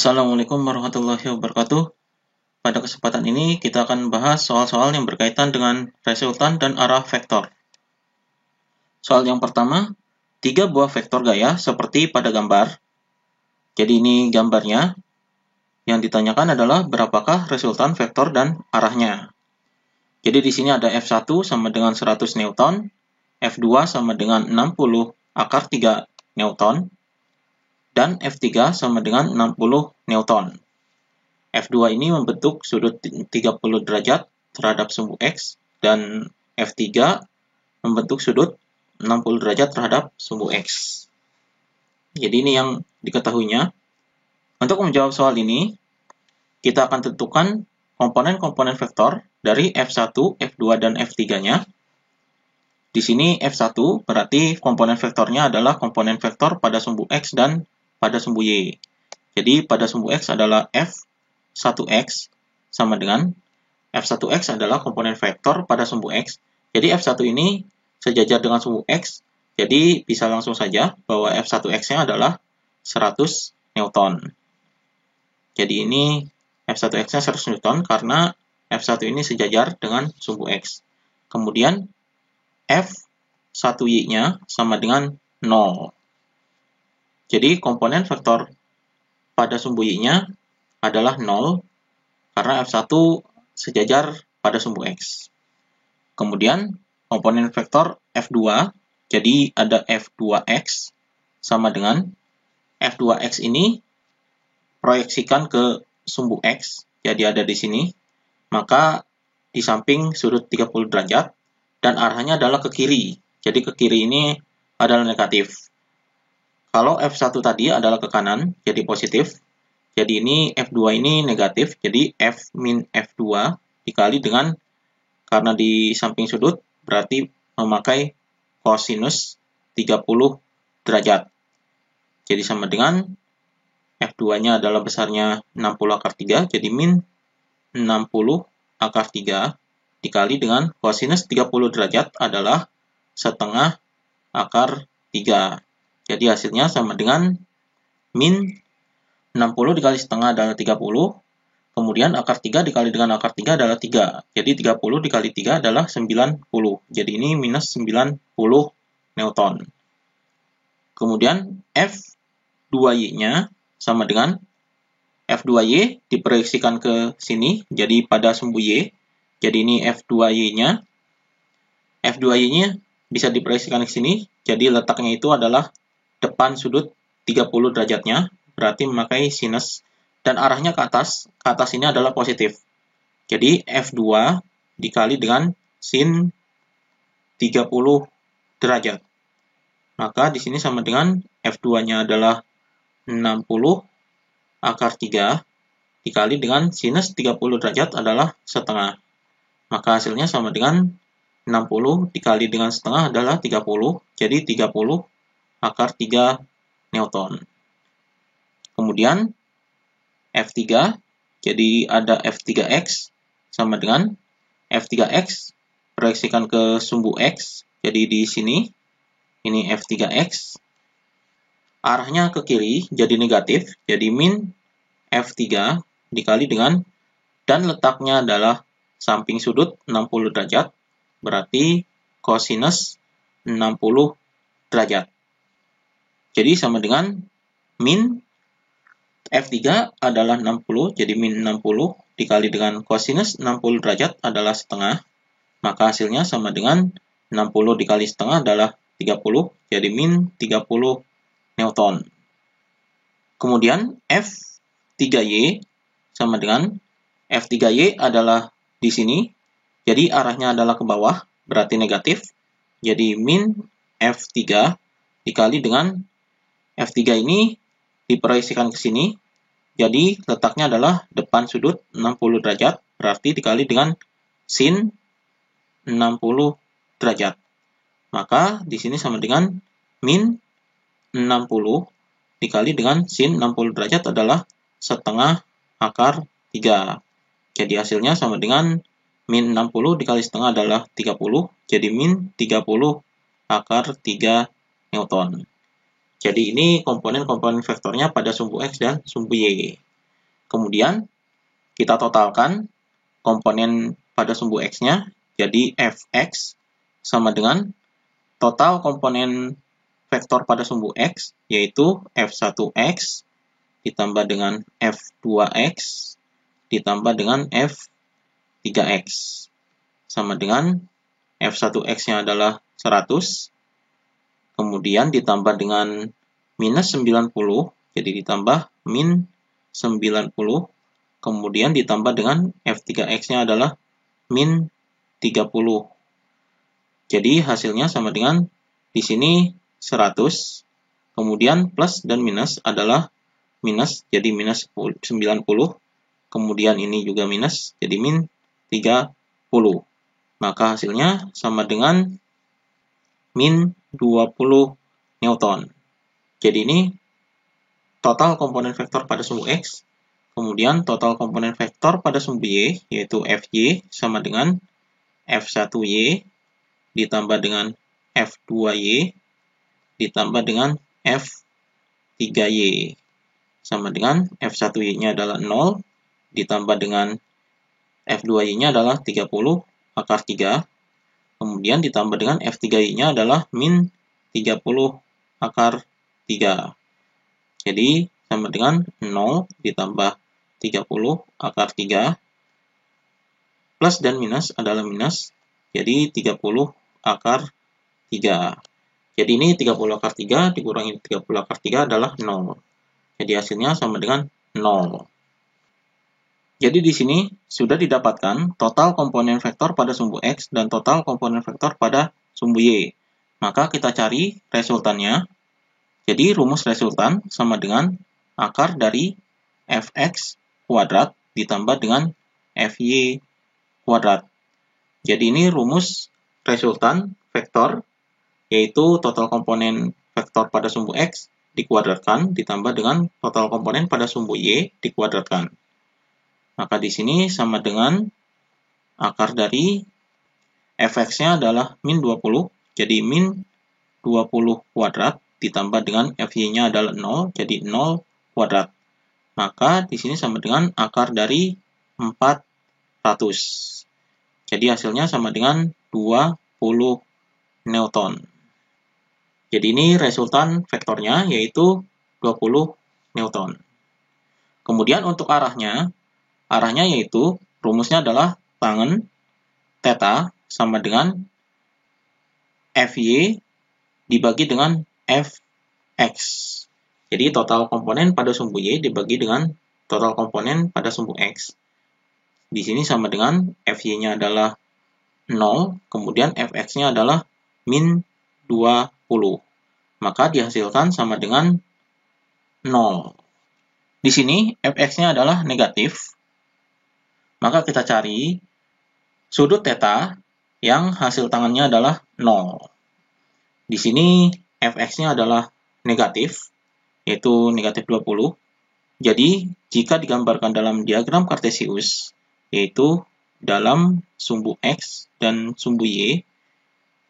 Assalamualaikum warahmatullahi wabarakatuh. Pada kesempatan ini kita akan bahas soal-soal yang berkaitan dengan resultan dan arah vektor. Soal yang pertama, 3 buah vektor gaya seperti pada gambar. Jadi ini gambarnya. Yang ditanyakan adalah berapakah resultan vektor dan arahnya. Jadi di sini ada F1 sama dengan 100 Newton, F2 sama dengan 60 akar 3 Newton, dan F3 sama dengan 60 Newton. F2 ini membentuk sudut 30 derajat terhadap sumbu X, dan F3 membentuk sudut 60 derajat terhadap sumbu X. Jadi ini yang diketahuinya. Untuk menjawab soal ini, kita akan tentukan komponen-komponen vektor dari F1, F2, dan F3-nya. Di sini F1 berarti komponen vektornya adalah komponen vektor pada sumbu X dan pada sumbu Y. Jadi pada sumbu X adalah F1X sama dengan F1X adalah komponen vektor pada sumbu X. Jadi F1 ini sejajar dengan sumbu X. Jadi bisa langsung saja bahwa F1X-nya adalah 100 Newton. Jadi ini F1X-nya 100 Newton karena F1 ini sejajar dengan sumbu X. Kemudian F1Y-nya sama dengan 0. Jadi komponen vektor pada sumbu Y-nya adalah 0 karena F1 sejajar pada sumbu X. Kemudian komponen vektor F2, jadi ada F2X sama dengan F2X ini proyeksikan ke sumbu X, jadi ada di sini, maka di samping sudut 30 derajat, dan arahnya adalah ke kiri, jadi ke kiri ini adalah negatif. Kalau F1 tadi adalah ke kanan, jadi positif, jadi ini F2 ini negatif, jadi F min F2 dikali dengan, karena di samping sudut, berarti memakai kosinus 30 derajat. Jadi sama dengan F2-nya adalah besarnya 60 akar 3, jadi min 60 akar 3 dikali dengan kosinus 30 derajat adalah setengah akar 3. Jadi hasilnya sama dengan min 60 dikali setengah adalah 30, kemudian akar 3 dikali dengan akar 3 adalah 3. Jadi 30 dikali 3 adalah 90. Jadi ini minus 90 Newton. Kemudian F2Y-nya sama dengan F2Y diproyeksikan ke sini, jadi pada sumbu Y. Jadi ini F2Y-nya. F2Y-nya bisa diproyeksikan ke sini, jadi letaknya itu adalah depan sudut 30 derajatnya, berarti memakai sinus, dan arahnya ke atas ini adalah positif. Jadi F2 dikali dengan sin 30 derajat. Maka di sini sama dengan F2-nya adalah 60 akar 3 dikali dengan sinus 30 derajat adalah setengah. Maka hasilnya sama dengan 60 dikali dengan setengah adalah 30. Jadi 30 akar 3 Newton. Kemudian F3, jadi ada F3X sama dengan F3X proyeksikan ke sumbu X. Jadi di sini ini F3X. Arahnya ke kiri jadi negatif, jadi min F3 dikali dengan, dan letaknya adalah samping sudut 60 derajat, berarti kosinus 60 derajat. Jadi sama dengan min F3 adalah 60, jadi min 60 dikali dengan kosinus 60 derajat adalah setengah, maka hasilnya sama dengan 60 dikali setengah adalah 30, jadi min 30 Newton. Kemudian F3Y sama dengan F3Y adalah di sini, jadi arahnya adalah ke bawah, berarti negatif. Jadi min F3 dikali dengan F3 ini diproyeksikan ke sini, jadi letaknya adalah depan sudut 60 derajat, berarti dikali dengan sin 60 derajat. Maka di sini sama dengan min 60 dikali dengan sin 60 derajat adalah setengah akar 3. Jadi hasilnya sama dengan min 60 dikali setengah adalah 30. Jadi min 30 akar 3 Newton. Jadi ini komponen-komponen vektornya pada sumbu X dan sumbu Y. Kemudian kita totalkan komponen pada sumbu X-nya, jadi Fx sama dengan total komponen vektor pada sumbu X, yaitu F1X ditambah dengan F2X ditambah dengan F3X. Sama dengan F1X-nya adalah 100, kemudian ditambah dengan minus 90, jadi ditambah min 90, kemudian ditambah dengan F3X-nya adalah min 30. Jadi hasilnya sama dengan di sini 100, kemudian plus dan minus adalah minus, jadi minus 90, kemudian ini juga minus, jadi min 30. Maka hasilnya sama dengan min 20 Newton. Jadi ini total komponen vektor pada sumbu X, kemudian total komponen vektor pada sumbu Y, yaitu Fy sama dengan F1Y ditambah dengan F2Y ditambah dengan F3Y. Sama dengan F1Y-nya adalah 0, ditambah dengan F2Y-nya adalah 30 akar 3, kemudian ditambah dengan F3Y-nya adalah min 30 akar 3. Jadi sama dengan 0 ditambah 30 akar 3, plus dan minus adalah minus, jadi 30 akar 3. Jadi ini 30 akar 3 dikurangi 30 akar 3 adalah 0. Jadi hasilnya sama dengan 0. Jadi di sini sudah didapatkan total komponen vektor pada sumbu X dan total komponen vektor pada sumbu Y. Maka kita cari resultannya. Jadi rumus resultan sama dengan akar dari Fx kuadrat ditambah dengan Fy kuadrat. Jadi ini rumus resultan vektor, yaitu total komponen vektor pada sumbu X dikuadratkan ditambah dengan total komponen pada sumbu Y dikuadratkan. Maka di sini sama dengan akar dari Fx-nya adalah min 20, jadi min 20 kuadrat ditambah dengan Fy-nya adalah 0, jadi 0 kuadrat. Maka di sini sama dengan akar dari 400. Jadi hasilnya sama dengan 20 Newton. Jadi ini resultan vektornya yaitu 20 Newton. Kemudian untuk arahnya yaitu rumusnya adalah tangen theta sama dengan Fy dibagi dengan Fx. Jadi total komponen pada sumbu Y dibagi dengan total komponen pada sumbu X. Di sini sama dengan Fy-nya adalah 0, kemudian Fx-nya adalah min 20. Maka dihasilkan sama dengan 0. Di sini Fx-nya adalah negatif. Maka kita cari sudut theta yang hasil tangannya adalah 0. Di sini Fx-nya adalah negatif, yaitu negatif 20. Jadi, jika digambarkan dalam diagram Kartesius, yaitu dalam sumbu X dan sumbu Y,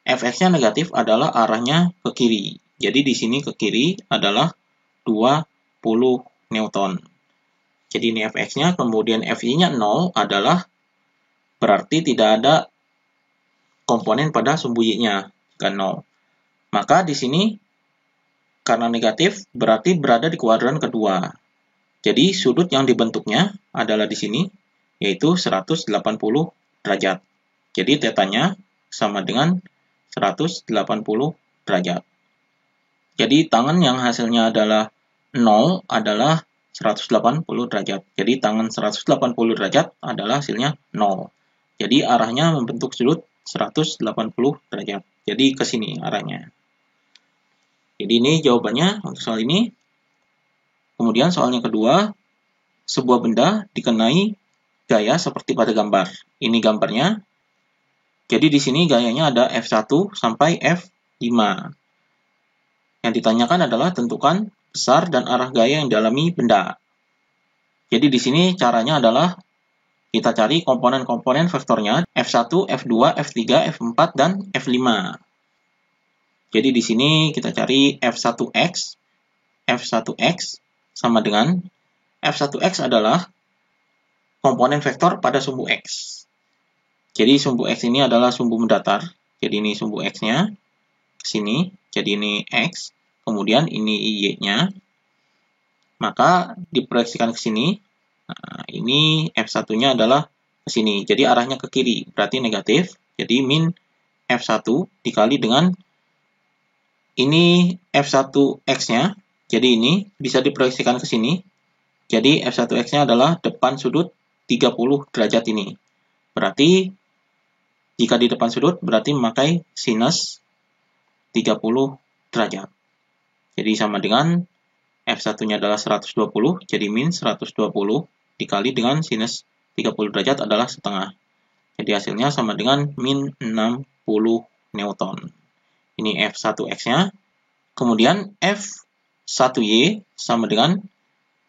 Fx-nya negatif adalah arahnya ke kiri. Jadi, di sini ke kiri adalah 20 Newton. Jadi ini Fx-nya, kemudian Fy-nya 0 adalah berarti tidak ada komponen pada sumbu Y-nya, jika 0. Maka di sini, karena negatif, berarti berada di kuadran kedua. Jadi sudut yang dibentuknya adalah di sini, yaitu 180 derajat. Jadi tetanya sama dengan 180 derajat. Jadi tangan yang hasilnya adalah 0 adalah 180 derajat. Jadi tangan 180 derajat adalah hasilnya 0. Jadi arahnya membentuk sudut 180 derajat. Jadi ke sini arahnya. Jadi ini jawabannya untuk soal ini. Kemudian soalnya kedua, sebuah benda dikenai gaya seperti pada gambar. Ini gambarnya. Jadi di sini gayanya ada F1 sampai F5. Yang ditanyakan adalah tentukan besar dan arah gaya yang dialami benda. Jadi di sini caranya adalah kita cari komponen-komponen vektornya F1, F2, F3, F4, dan F5. Jadi di sini kita cari F1X sama dengan F1X adalah komponen vektor pada sumbu X. Jadi sumbu X ini adalah sumbu mendatar. Jadi ini sumbu X-nya ke sini. Jadi ini X. Kemudian ini Y-nya. Maka diproyeksikan ke sini. Nah, ini F1-nya adalah ke sini. Jadi arahnya ke kiri. Berarti negatif. Jadi min F1 dikali dengan ini F1X-nya. Jadi ini bisa diproyeksikan ke sini. Jadi F1X-nya adalah depan sudut 30 derajat ini. Berarti jika di depan sudut berarti memakai sinus 30 derajat. Jadi sama dengan F1-nya adalah 120, jadi min 120 dikali dengan sinus 30 derajat adalah setengah. Jadi hasilnya sama dengan min 60 Newton. Ini F1X-nya. Kemudian F1Y sama dengan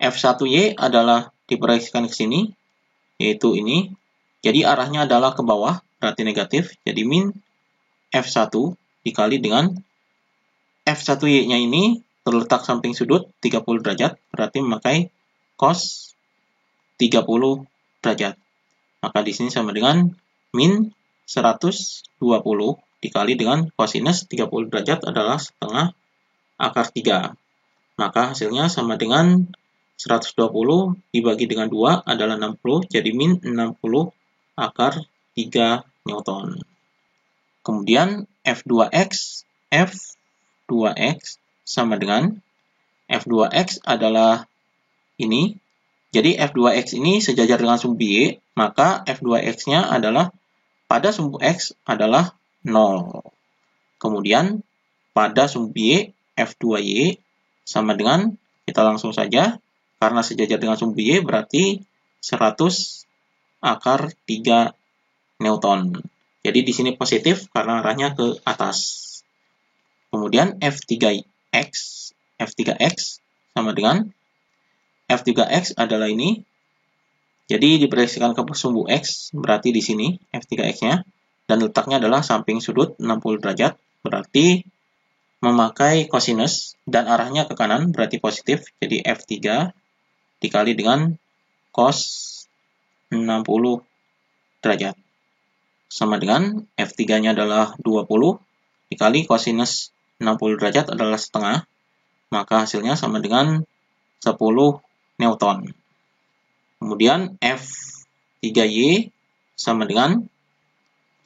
F1Y adalah diproyeksikan ke sini, yaitu ini. Jadi arahnya adalah ke bawah, berarti negatif. Jadi min F1 dikali dengan F1Y-nya ini terletak samping sudut 30 derajat, berarti memakai cos 30 derajat. Maka di sini sama dengan min 120 dikali dengan kosinus 30 derajat adalah setengah akar 3. Maka hasilnya sama dengan 120 dibagi dengan 2 adalah 60, jadi min 60 akar 3 Newton. Kemudian F2X sama dengan F2X adalah ini. Jadi F2X ini sejajar dengan sumbu Y, maka F2X-nya adalah pada sumbu X adalah 0. Kemudian pada sumbu Y, F2Y sama dengan, kita langsung saja, karena sejajar dengan sumbu Y berarti 100 akar 3 Newton. Jadi di sini positif karena arahnya ke atas. Kemudian F3X sama dengan F3X adalah ini. Jadi diproyeksikan ke sumbu X, berarti di sini F3X-nya. Dan letaknya adalah samping sudut 60 derajat, berarti memakai kosinus dan arahnya ke kanan, berarti positif. Jadi F3 dikali dengan cos 60 derajat. Sama dengan F3-nya adalah 20 dikali kosinus 60 derajat adalah setengah. Maka hasilnya sama dengan 10 Newton. Kemudian F3Y sama dengan,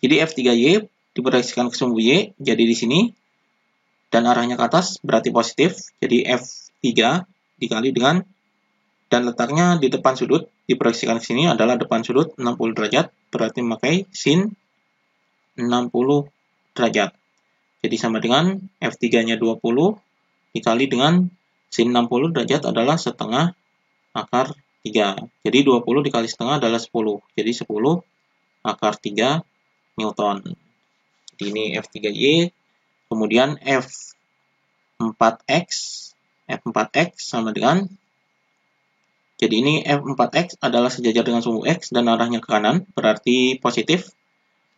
jadi F3Y diproyeksikan ke sumbu Y, jadi di sini, dan arahnya ke atas berarti positif, jadi F3 dikali dengan, dan letaknya di depan sudut, diproyeksikan ke sini adalah depan sudut 60 derajat, berarti memakai sin 60 derajat. Jadi sama dengan F3-nya 20 dikali dengan sin 60 derajat adalah setengah akar 3. Jadi 20 dikali setengah adalah 10. Jadi 10 akar 3 Newton. Jadi ini F3Y. Kemudian F4X sama dengan, jadi ini F4X adalah sejajar dengan sumbu X dan arahnya ke kanan, berarti positif.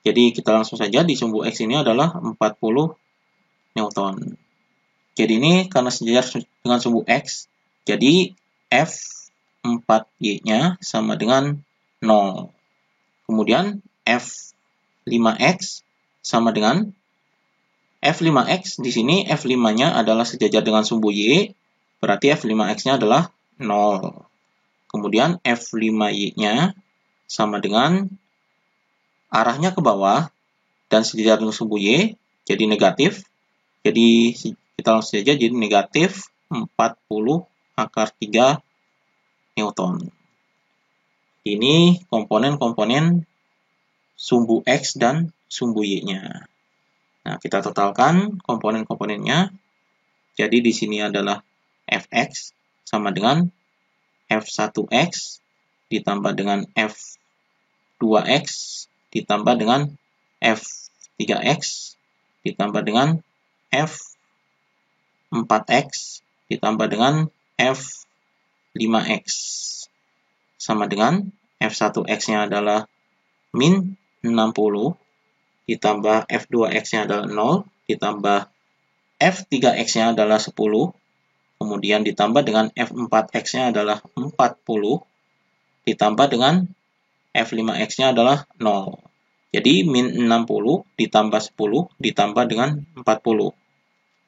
Jadi kita langsung saja di sumbu X ini adalah 40 Newton. Jadi ini karena sejajar dengan sumbu X, jadi F4Y-nya sama dengan 0. Kemudian F5X sama dengan, F5X di sini F5-nya adalah sejajar dengan sumbu Y, berarti F5X-nya adalah 0. Kemudian F5Y-nya sama dengan arahnya ke bawah dan sejajar dengan sumbu Y, jadi negatif. Jadi kita langsung saja, jadi negatif 40 akar 3 Newton. Ini komponen-komponen sumbu X dan sumbu Y-nya. Nah, kita totalkan komponen-komponennya. Jadi di sini adalah Fx sama dengan F1X ditambah dengan F2X ditambah dengan F3X ditambah dengan F4X ditambah dengan F5X sama dengan F1X-nya adalah min 60 ditambah F2X-nya adalah 0 ditambah F3X-nya adalah 10, kemudian ditambah dengan F4X-nya adalah 40, ditambah dengan F5X-nya adalah 0. Jadi min 60 ditambah 10 ditambah dengan 40.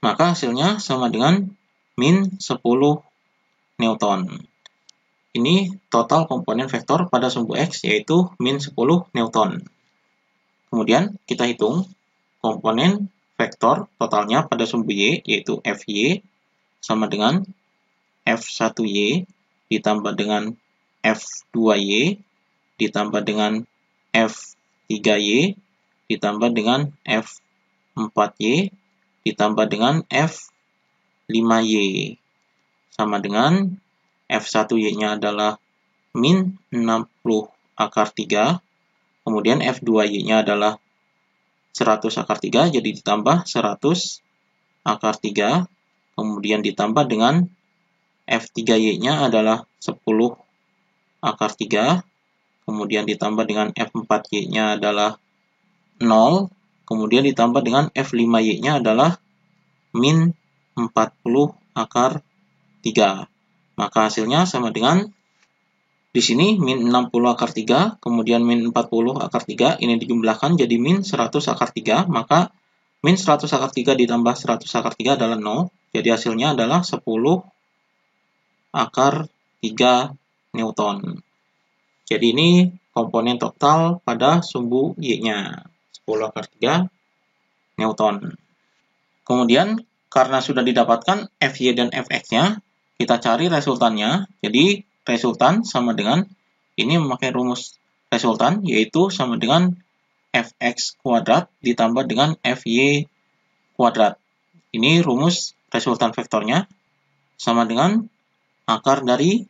Maka hasilnya sama dengan min 10 Newton. Ini total komponen vektor pada sumbu X yaitu min 10 Newton. Kemudian kita hitung komponen vektor totalnya pada sumbu Y yaitu Fy sama dengan F1Y ditambah dengan F2Y ditambah dengan F3Y ditambah dengan F4Y ditambah dengan F5Y sama dengan F1Y-nya adalah min 60 akar 3, kemudian F2Y-nya adalah 100 akar 3, jadi ditambah 100 akar 3, kemudian ditambah dengan F3Y-nya adalah 10 akar 3, kemudian ditambah dengan F4Y-nya adalah 0, kemudian ditambah dengan F5Y-nya adalah min 40 akar 3. Maka hasilnya sama dengan di sini min 60 akar 3, kemudian min 40 akar 3, ini dijumlahkan jadi min 100 akar 3, maka min 100 akar 3 ditambah 100 akar 3 adalah 0, jadi hasilnya adalah 10 akar 3 Newton. Jadi ini komponen total pada sumbu Y-nya, 10 akar 3 Newton. Kemudian, karena sudah didapatkan Fy dan Fx-nya, kita cari resultannya. Jadi, resultan sama dengan, ini memakai rumus resultan, yaitu sama dengan Fx kuadrat ditambah dengan Fy kuadrat. Ini rumus resultan vektornya, sama dengan akar dari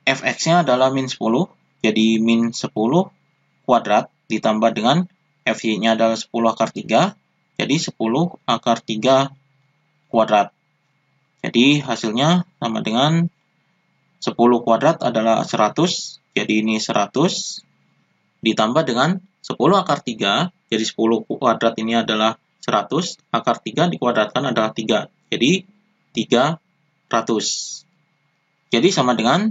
Fx-nya adalah min 10, jadi min 10 kuadrat ditambah dengan Fy-nya adalah 10 akar 3, jadi 10 akar 3 kuadrat. Jadi hasilnya sama dengan 10 kuadrat adalah 100, jadi ini 100, ditambah dengan 10 akar 3, jadi 10 kuadrat ini adalah 100, akar 3 dikuadratkan adalah 3, jadi 300. Jadi sama dengan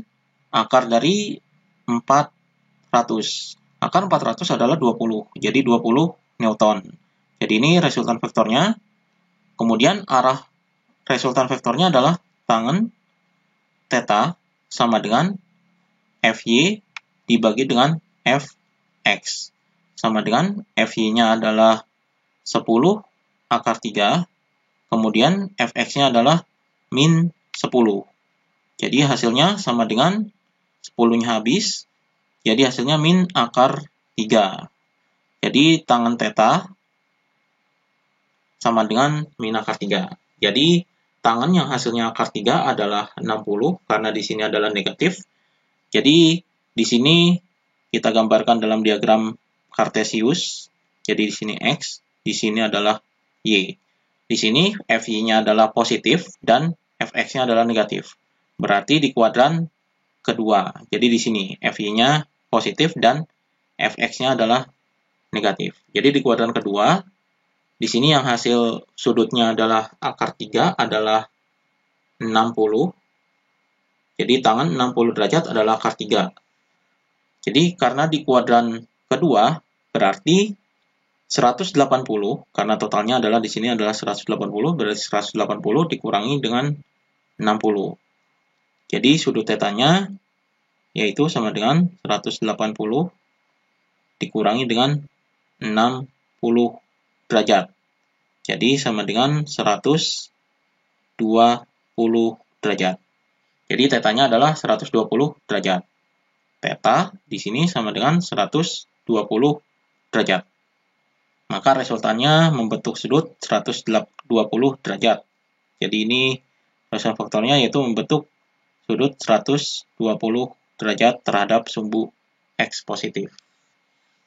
akar dari 400. Akar 400 adalah 20, jadi 20 Newton. Jadi ini resultan vektornya. Kemudian arah resultan vektornya adalah tangen theta sama dengan Fy dibagi dengan Fx. Sama dengan Fy-nya adalah 10 akar 3, kemudian Fx-nya adalah min 10. Jadi hasilnya sama dengan 10-nya habis, jadi hasilnya min akar 3. Jadi tangen theta sama dengan min akar 3. Jadi tangen yang hasilnya akar 3 adalah 60 karena di sini adalah negatif. Jadi di sini kita gambarkan dalam diagram Cartesius. Jadi di sini X, di sini adalah Y. Di sini Fy-nya adalah positif dan Fx-nya adalah negatif. Berarti di kuadran kedua. Jadi di sini Fy-nya positif dan Fx-nya adalah negatif. Jadi di kuadran kedua, di sini yang hasil sudutnya adalah akar 3 adalah 60. Jadi tangen 60 derajat adalah akar 3. Jadi karena di kuadran kedua, berarti 180, karena totalnya adalah di sini adalah 180, berarti 180 dikurangi dengan 60. Jadi sudut tetanya yaitu sama dengan 180 dikurangi dengan 60 derajat. Jadi sama dengan 120 derajat. Jadi tetanya adalah 120 derajat. Theta di sini sama dengan 120 derajat. Maka resultannya membentuk sudut 120 derajat. Jadi ini resultan faktornya yaitu membentuk sudut 120 derajat terhadap sumbu X positif.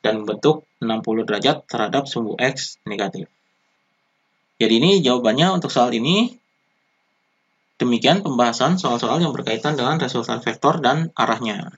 Dan membentuk 60 derajat terhadap sumbu X negatif. Jadi ini jawabannya untuk soal ini. Demikian pembahasan soal-soal yang berkaitan dengan resultan vektor dan arahnya.